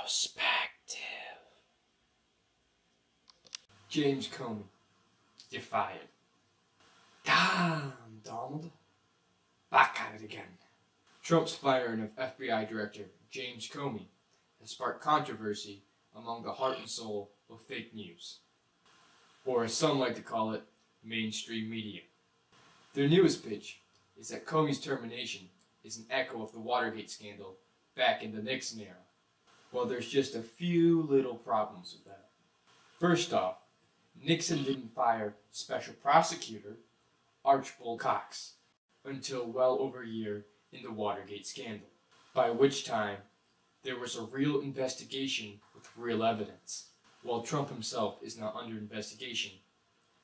Brospective. James Comey, you're fired. Damn, Donald. Back at it again. Trump's firing of FBI Director James Comey has sparked controversy among the heart and soul of fake news, or as some like to call it, mainstream media. Their newest pitch is that Comey's termination is an echo of the Watergate scandal back in the Nixon era. Well, there's just a few little problems with that. First off, Nixon didn't fire Special Prosecutor Archibald Cox until well over a year in the Watergate scandal, by which time there was a real investigation with real evidence. While Trump himself is not under investigation,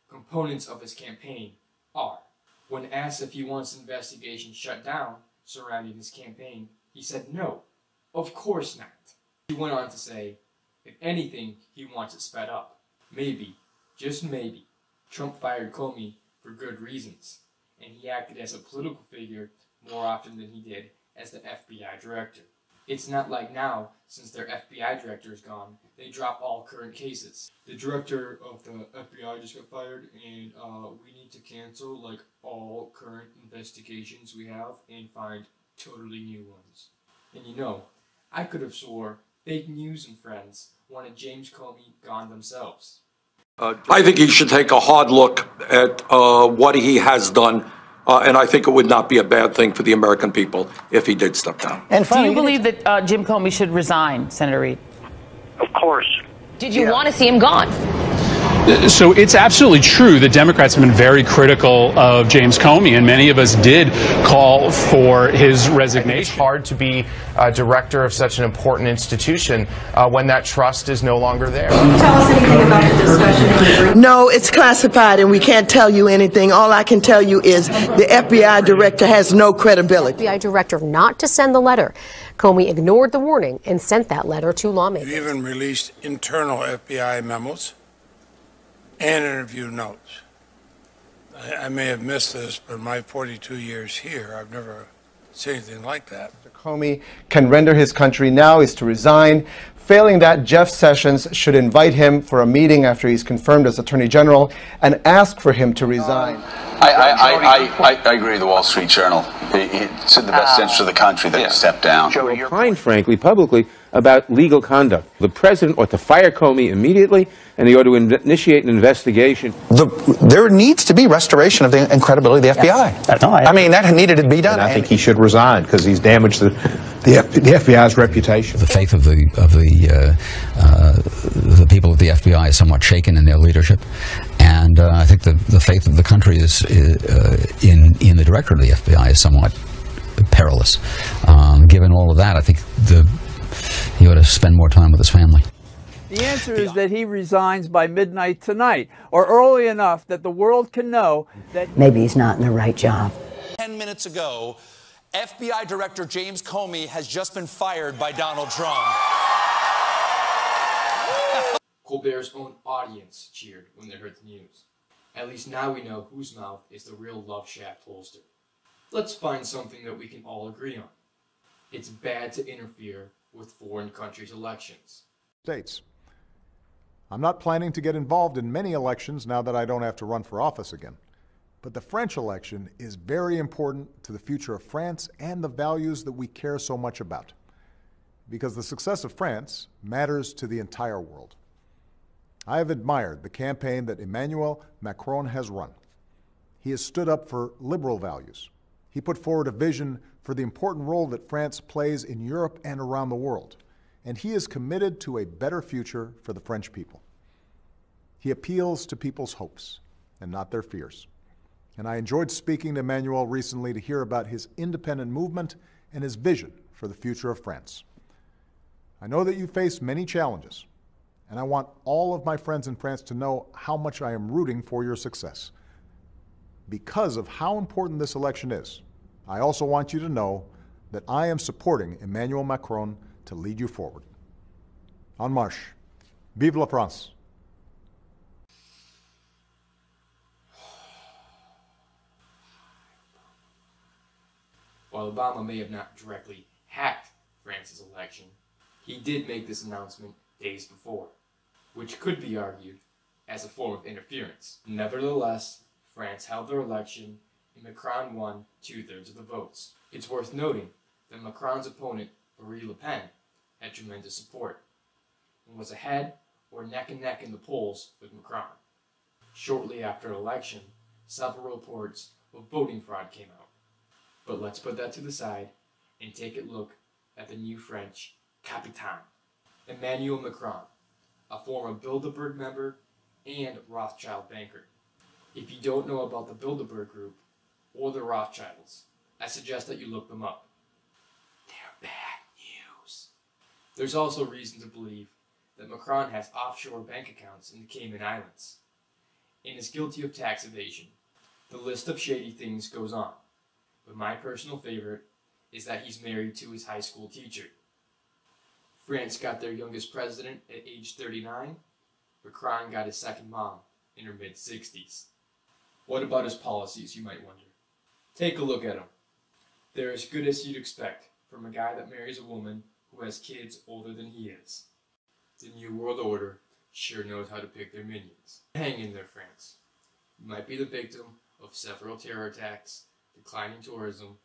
components of his campaign are. When asked if he wants the investigation shut down surrounding his campaign, he said no, of course not. He went on to say, if anything, he wants it sped up. Maybe, just maybe, Trump fired Comey for good reasons, and he acted as a political figure more often than he did as the FBI director. It's not like now, since their FBI director is gone, they drop all current cases. The director of the FBI just got fired, and we need to cancel like all current investigations we have and find totally new ones. And you know, I could have swore fake news and friends wanted James Comey gone themselves. I think he should take a hard look at what he has done, and I think it would not be a bad thing for the American people if he did step down. And finally, do you believe that Jim Comey should resign, Senator Reid? Of course. Did you want to see him gone? So it's absolutely true that Democrats have been very critical of James Comey, and many of us did call for his resignation. It's hard to be a director of such an important institution when that trust is no longer there. Can you tell us anything about the discussion? No, it's classified and we can't tell you anything. All I can tell you is the FBI director has no credibility. FBI director not to send the letter. Comey ignored the warning and sent that letter to lawmakers. You even released internal FBI memos and interview notes. I may have missed this, but in my 42 years here, I've never seen anything like that. Comey can render his country now is to resign. Failing that, Jeff Sessions should invite him for a meeting after he's confirmed as Attorney General and ask for him to resign. I agree with the Wall Street Journal. It's in the best interest of the country that he step down. He opined, frankly, publicly about legal conduct. The president ought to fire Comey immediately, and he ought to initiate an investigation. There needs to be restoration of the credibility of the FBI. Yes. I mean, that needed to be done. And I think he should resign because he's damaged the FBI's reputation. The faith of the people of the FBI is somewhat shaken in their leadership, and I think the faith of the country is in the director of the FBI is somewhat perilous. Given all of that, I think he ought to spend more time with his family. The answer is that he resigns by midnight tonight, or early enough that the world can know that maybe he's not in the right job. 10 minutes ago, FBI Director James Comey has just been fired by Donald Trump. Colbert's own audience cheered when they heard the news. At least now we know whose mouth is the real love shaft holster. Let's find something that we can all agree on. It's bad to interfere with foreign countries' elections. States. I'm not planning to get involved in many elections now that I don't have to run for office again. But the French election is very important to the future of France and the values that we care so much about. Because the success of France matters to the entire world. I have admired the campaign that Emmanuel Macron has run. He has stood up for liberal values. He put forward a vision for the important role that France plays in Europe and around the world. And he is committed to a better future for the French people. He appeals to people's hopes and not their fears. And I enjoyed speaking to Emmanuel recently to hear about his independent movement and his vision for the future of France. I know that you face many challenges, and I want all of my friends in France to know how much I am rooting for your success. Because of how important this election is, I also want you to know that I am supporting Emmanuel Macron to lead you forward. En marche. Vive la France. While Obama may have not directly hacked France's election, He did make this announcement days before, which could be argued as a form of interference. Nevertheless, France held their election and Macron won 2/3 of the votes. It's worth noting that Macron's opponent, Marine Le Pen, had tremendous support and was ahead or neck and neck in the polls with Macron. Shortly after the election, several reports of voting fraud came out. But let's put that to the side and take a look at the new French Capitaine, Emmanuel Macron, a former Bilderberg member and Rothschild banker. If you don't know about the Bilderberg Group or the Rothschilds, I suggest that you look them up. They're bad news. There's also reason to believe that Macron has offshore bank accounts in the Cayman Islands and is guilty of tax evasion. The list of shady things goes on, but my personal favorite is that he's married to his high school teacher. France got their youngest president at age 39. Macron got his second mom in her mid-60s. What about his policies, you might wonder? Take a look at him. They're as good as you'd expect from a guy that marries a woman who has kids older than he is. The New World Order sure knows how to pick their minions. Hang in there, France. You might be the victim of several terror attacks, declining tourism,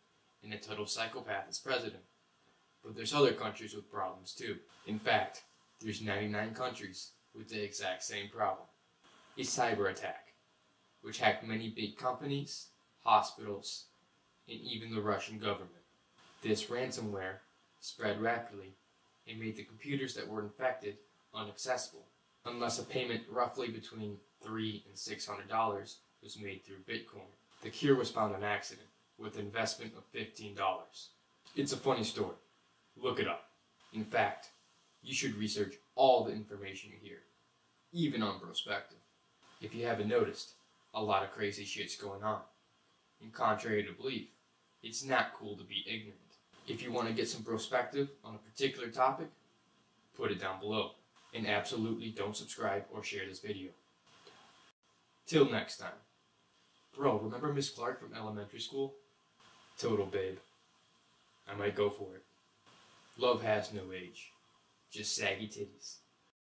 and a total psychopath as president. But there's other countries with problems too. In fact, there's 99 countries with the exact same problem. A cyber attack, which hacked many big companies, hospitals, and even the Russian government. This ransomware spread rapidly and made the computers that were infected inaccessible, unless a payment roughly between $300 and $600 was made through Bitcoin. The cure was found on accident, with an investment of $15. It's a funny story. Look it up. In fact, you should research all the information you hear, even on Brospective. If you haven't noticed, a lot of crazy shit's going on. And contrary to belief, it's not cool to be ignorant. If you want to get some Brospective on a particular topic, put it down below. And absolutely don't subscribe or share this video. Till next time. Bro, remember Miss Clark from elementary school? Total babe. I might go for it. Love has no age. Just saggy titties.